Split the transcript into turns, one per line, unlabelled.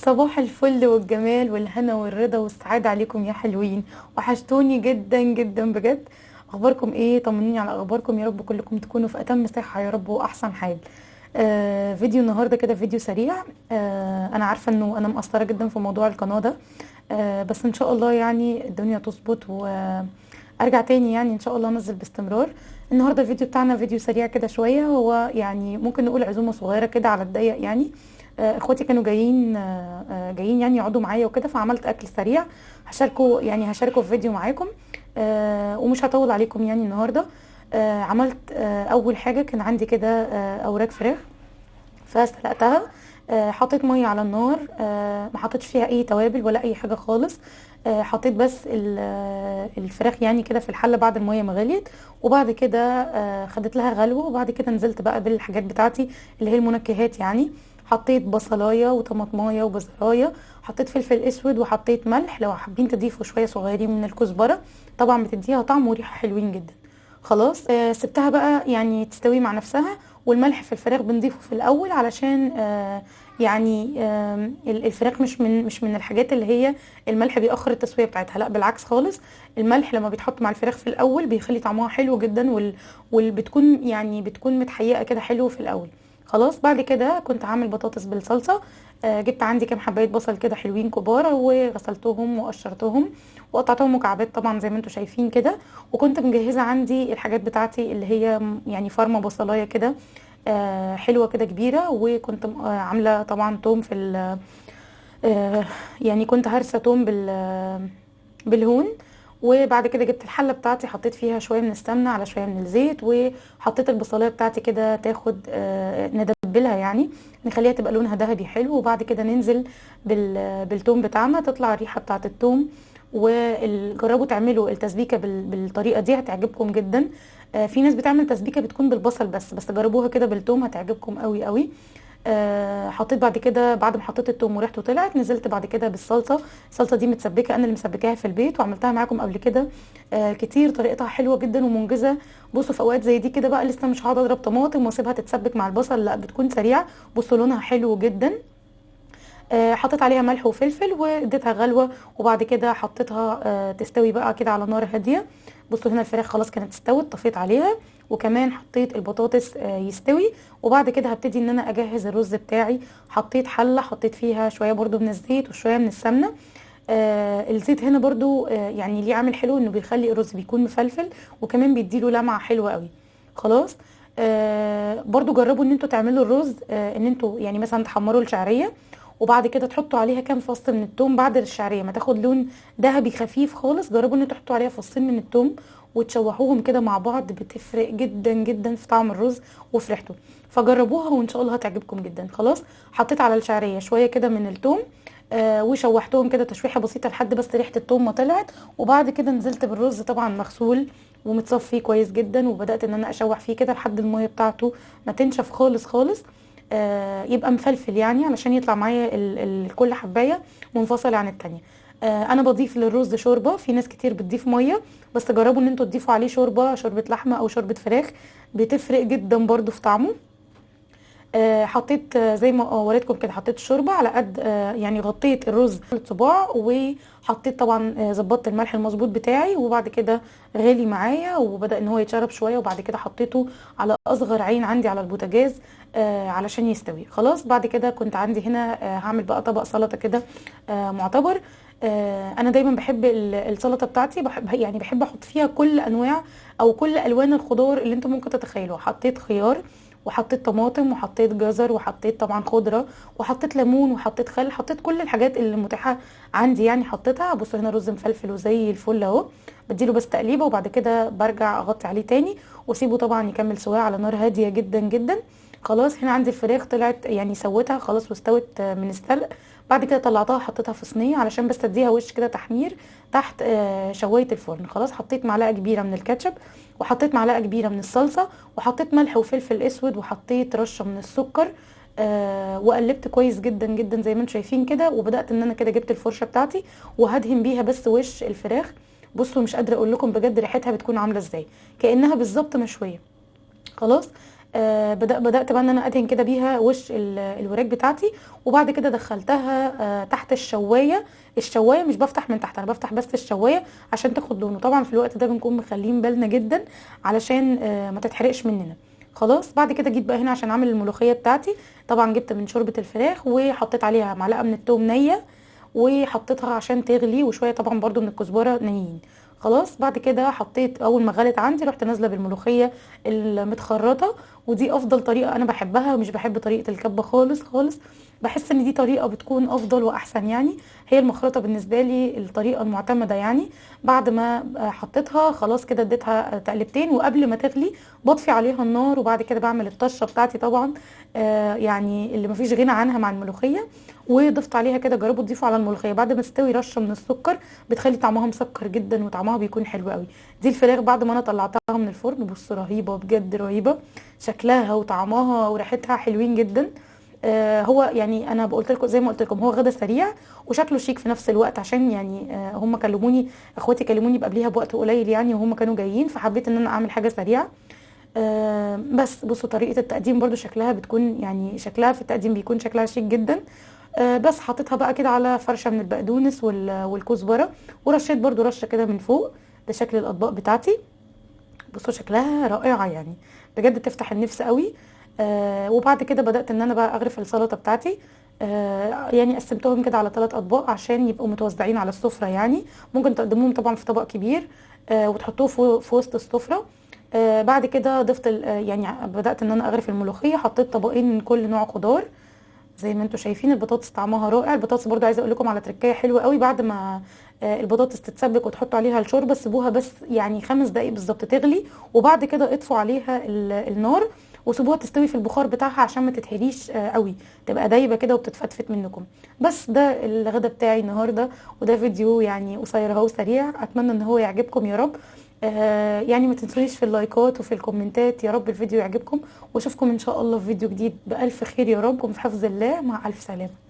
صباح الفل والجمال والهنا والرضا والسعادة عليكم يا حلوين. وحشتوني جدا جدا بجد. اخباركم ايه؟ طمنيني على اخباركم، يا رب كلكم تكونوا في اتم صحة يا رب واحسن حال. فيديو النهارده كده فيديو سريع. انا عارفة انه انا مقصرة جدا في موضوع القناة ده. بس ان شاء الله يعني الدنيا تظبط وارجع تاني، يعني ان شاء الله انزل باستمرار. النهارده الفيديو بتاعنا فيديو سريع كده شوية، هو يعني ممكن نقول عزومة صغيرة كده على الضيق يعني. اخواتي كانوا جايين يعني يقعدوا معايا وكده، فعملت اكل سريع هشاركه في فيديو معاكم. ومش هطول عليكم يعني النهارده. عملت اول حاجه كان عندي كده اوراق فراخ، فسلقتها. حطيت ميه على النار، ما حطيتش فيها اي توابل ولا اي حاجه خالص. حطيت بس الفراخ يعني كده في الحله بعد الميه ما غليت. وبعد كده خدت لها غلوه، وبعد كده نزلت بقى بالحاجات بتاعتي اللي هي المنكهات يعني. حطيت بصلايه وطماطمايه وبزرايه، حطيت فلفل اسود وحطيت ملح، لو حابين تضيفوا شويه صغيرين من الكزبره طبعا بتديها طعم وريحه حلوين جدا. خلاص سبتها بقى يعني تستوي مع نفسها. والملح في الفراخ بنضيفه في الاول علشان الفراخ مش من الحاجات اللي هي الملح بيأخر التسويه بتاعتها، لا بالعكس خالص. الملح لما بيتحط مع الفراخ في الاول بيخلي طعمها حلو جدا، بتكون يعني بتكون متحيقه كده حلو في الاول. خلاص بعد كده كنت عامل بطاطس بالصلصه. جبت عندي كام حبايه بصل كده حلوين كبار، وغسلتهم وقشرتهم وقطعتهم مكعبات طبعا زي ما انتم شايفين كده. وكنت مجهزه عندي الحاجات بتاعتي اللي هي يعني فرمه بصلايه كده حلوه كده كبيره. وكنت عامله طبعا توم في آه، يعني كنت هرسه توم بالهون. وبعد كده جبت الحله بتاعتي، حطيت فيها شويه من السمنه على شويه من الزيت، وحطيت البصلايه بتاعتي كده تاخد ندبلها يعني، نخليها تبقى لونها ذهبي حلو. وبعد كده ننزل بالثوم بتاعنا، تطلع الريحه بتاعت الثوم. وجربوا تعملوا التسبيكه بالطريقه دي هتعجبكم جدا. في ناس بتعمل تسبيكه بتكون بالبصل بس جربوها كده بالثوم هتعجبكم قوي قوي. حطيت بعد كده، بعد ما حطيت التوم وريحته طلعت، نزلت بعد كده بالصلصه. الصلصه دي متسبكه، انا اللي مسبكاها في البيت وعملتها معاكم قبل كده كتير، طريقتها حلوه جدا ومنجزه. بصوا في اوقات زي دي كده بقى لسه مش هقعد اضرب طماطم واسيبها تتسبك مع البصل، لا بتكون سريعه. بصوا لونها حلو جدا. حطيت عليها ملح وفلفل واديتها غلوه. وبعد كده حطيتها تستوي بقى كده على نار هاديه. بصوا هنا الفراخ خلاص كانت استوت، طفيت عليها. وكمان حطيت البطاطس يستوي. وبعد كده هبتدي ان انا اجهز الرز بتاعي. حطيت حله، حطيت فيها شويه برضو من الزيت وشويه من السمنه. الزيت هنا برضو يعني ليه عامل حلو، انه بيخلي الرز بيكون مفلفل، وكمان بيديله لمعه حلوه قوي. خلاص برضو جربوا ان انتوا تعملوا الرز ان انتوا يعني مثلا تحمروا الشعريه، وبعد كده تحطوا عليها كام فص من التوم بعد الشعريه ما تاخد لون ذهبي خفيف خالص. جربوا ان انتوا تحطوا عليها فصين من التوم وتشوحوهم كده مع بعض، بتفرق جدا جدا في طعم الرز وفي ريحته. فجربوها وان شاء الله هتعجبكم جدا. خلاص حطيت على الشعريه شويه كده من التوم وشوحتهم كده تشويحه بسيطه لحد بس ريحه التوم ما طلعت. وبعد كده نزلت بالرز طبعا مغسول ومتصفي كويس جدا، وبدات ان انا اشوح فيه كده لحد الميه بتاعته ما تنشف خالص خالص. يبقى مفلفل يعني علشان يطلع معايا كل حبايه منفصله عن التانية. انا بضيف للرز شوربه، في ناس كتير بتضيف ميه، بس جربوا ان انتوا تضيفوا عليه شوربه لحمه او شوربه فراخ، بتفرق جدا برضو في طعمه. حطيت زي ما وريتكم كده، حطيت الشوربه على قد يعني غطيت الرز 3 صباع. وحطيت طبعا ظبطت الملح المظبوط بتاعي. وبعد كده غالي معايا وبدا ان هو يتشرب شويه، وبعد كده حطيته على اصغر عين عندي على البوتاجاز علشان يستوي. خلاص بعد كده كنت عندي هنا هعمل بقى طبق سلطه كده معتبر. انا دايما بحب السلطه بتاعتي، بحب احط فيها كل انواع او كل الوان الخضار اللي انتم ممكن تتخيلوها. حطيت خيار وحطيت طماطم وحطيت جزر وحطيت طبعا خضره وحطيت ليمون وحطيت خل، حطيت كل الحاجات اللي متاحه عندي يعني حطيتها. بصوا هنا رز مفلفل وزي الفل اهو. بديله بس تقليبه وبعد كده برجع اغطي عليه تاني واسيبه طبعا يكمل سواء على نار هاديه جدا جدا. خلاص هنا عندي الفراخ طلعت يعني سويتها خلاص واستوت من السلق. بعد كده طلعتها حطيتها في صينيه علشان بس اديها وش كده تحمير تحت شوايه الفرن. خلاص حطيت معلقه كبيره من الكاتشب، وحطيت معلقه كبيره من الصلصه، وحطيت ملح وفلفل اسود، وحطيت رشه من السكر. وقلبت كويس جدا جدا زي ما انتم شايفين كده. وبدات ان انا كده جبت الفرشه بتاعتي وهدهن بيها بس وش الفراخ. بصوا مش قادره اقول لكم بجد ريحتها بتكون عامله ازاي، كانها بالظبط مشويه. خلاص بدات بقى ان انا ادهن كده بيها وش الوراك بتاعتي. وبعد كده دخلتها تحت الشوايه. الشوايه مش بفتح من تحت، انا بفتح بس الشوايه عشان تاخد لونه. طبعا في الوقت ده بنكون مخلين بالنا جدا علشان ما تتحرقش مننا. خلاص بعد كده جيت بقى هنا عشان اعمل الملوخيه بتاعتي. طبعا جبت من شوربه الفراخ وحطيت عليها معلقه من التوم نيه، وحطيتها عشان تغلي، وشويه طبعا برضو من الكزبره نيين. خلاص بعد كده حطيت، اول ما غلت عندي رحت نازله بالملوخيه المتخرطه. ودي افضل طريقه انا بحبها، ومش بحب طريقه الكبه خالص خالص. بحس ان دي طريقه بتكون افضل واحسن يعني. هي المخرطه بالنسبه لي الطريقه المعتمده يعني. بعد ما حطيتها خلاص كده اديتها تقلبتين، وقبل ما تغلي بطفي عليها النار. وبعد كده بعمل الطشه بتاعتي طبعا، يعني اللي مفيش غنى عنها مع الملوخيه. وضفت عليها كده، جربوا تضيفوا على الملوخيه بعد ما تستوي رشه من السكر، بتخلي طعمها مسكر جدا وطعمها بيكون حلو قوي. دي الفراخ بعد ما انا طلعتها من الفرن، بص رهيبه بجد رهيبه. شكلها وطعمها وريحتها حلوين جدا. هو يعني انا قلت لكم زي ما قلت لكم هو غدا سريع وشكله شيك في نفس الوقت، عشان يعني هم كلموني، اخواتي كلموني قبليها بوقت قليل يعني، وهم كانوا جايين، فحبيت ان انا اعمل حاجه سريعه. بس بصوا طريقه التقديم برضو شكلها بتكون يعني، شكلها في التقديم بيكون شكلها شيك جدا. بس حطيتها بقى كده على فرشه من البقدونس والكزبره، ورشيت برضو رشه كده من فوق. ده شكل الاطباق بتاعتي. بصوا شكلها رائعه يعني، بجد تفتح النفس قوي. وبعد كده بدات ان انا بقى اغرف السلطه بتاعتي. يعني قسمتهم كده على 3 اطباق عشان يبقوا متوزعين على السفره يعني. ممكن تقدموهم طبعا في طبق كبير وتحطوه في وسط السفره. بعد كده ضفت يعني بدات ان انا اغرف الملوخيه، حطيت طبقين من كل نوع خضار. زي ما انتم شايفين البطاطس طعمها رائع. البطاطس برضو عايزه اقول لكم على تركايه حلوه قوي. بعد ما البطاطس تتسبك وتحطوا عليها الشوربه، سيبوها بس يعني 5 دقايق بالظبط تغلي، وبعد كده اطفوا عليها النار وسيبوها تستوي في البخار بتاعها عشان ما تتهريش قوي، تبقى دايبه كده وبتتفتفت منكم. بس ده الغدا بتاعي النهارده، وده فيديو يعني قصير اهو سريع، اتمنى ان هو يعجبكم يا رب. يعني ما تنسونيش في اللايكات وفي الكومنتات، يا رب الفيديو يعجبكم، واشوفكم ان شاء الله في فيديو جديد بألف خير يا رب، وفي حفظ الله، مع ألف سلامة.